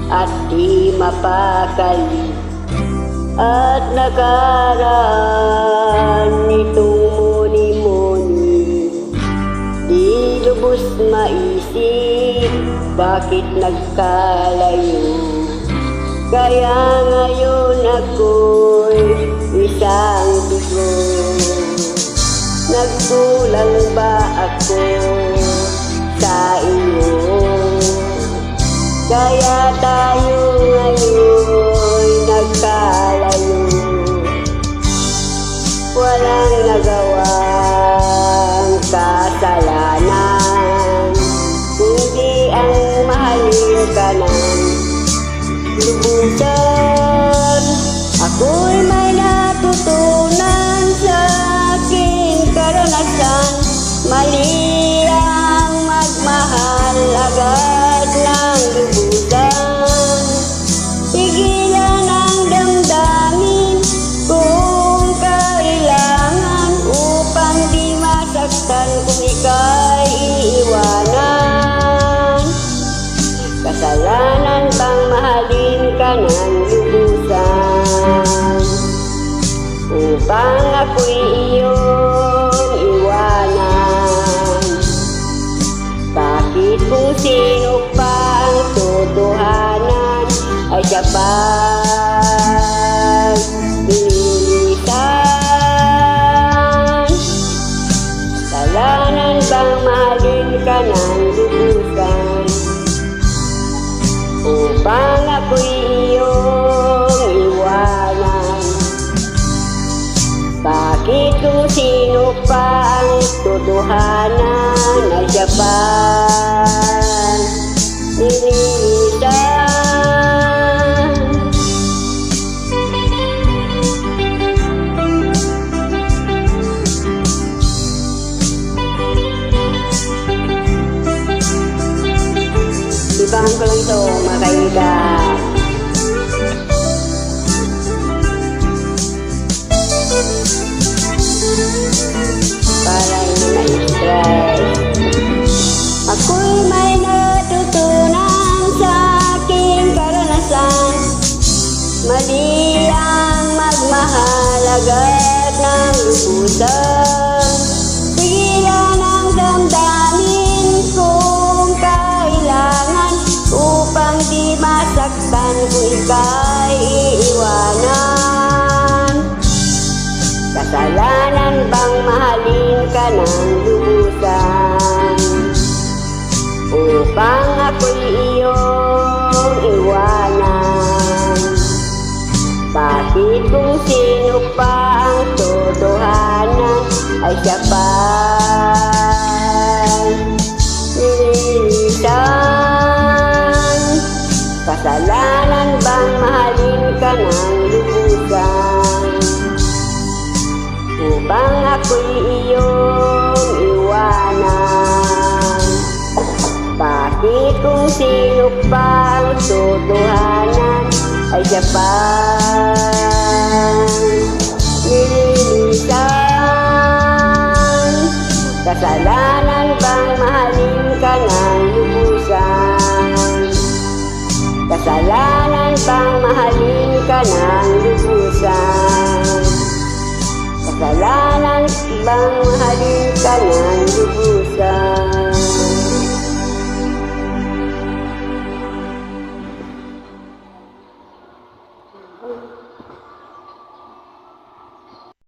at di mapakali. At nakaraan nitong muni-muni, di lubos maisip bakit nagkalayo. Kaya ngayon ako'y isang bigo. Nagkulang ba ako sa iyo? Kaya tayo ngayon nagkalayo. Walang nagawang kasalanan, kundi ang mahalin ka ng lubusan. Ako'y may natutunan sa aking karanasan. Mali ang magmahal agad ng lubusan. Pigilan ang damdamin kung kailangan, upang di masaktan kung ika'y iiwanan. Kasalanan bang mahalin ka ng lubusan, upang ako'y iyong iwanan? Bakit kung sino pa ang totohanan ay siya pang nililisan? Kasalanan bang mahalin ka ng lubusan, upang ako'y iyong iwanan? Bakit kung sino pa ang totohanan ay siya pa nililisan? Ibahan ko lang ito, mga kaibigan. Para hindi na-stress. Ako'y may natutunan sa aking karanasan. Mali ang magmahal agad ng lubusan. Pigilan ang damdamin kung kailangan, upang di masaktan kung ika'y iiwanan. Kasalanan bang mahalin ka ng lubusan, upang ako'y iyong iwanan? Bakit kung sino pa ang totohanan ay siya pang nililisan? Kasalanan bang mahalin ka ng lubusan, upang ako'y iyong iwanan? Bakit kung sino pa ang totohanan ay siya pang nililisan? Kasalanan bang mahalin ka ng lubusan? Kasalanan bang mahalin ka ng lubusan? Kasalanan bang mahalin ka ng lubusan?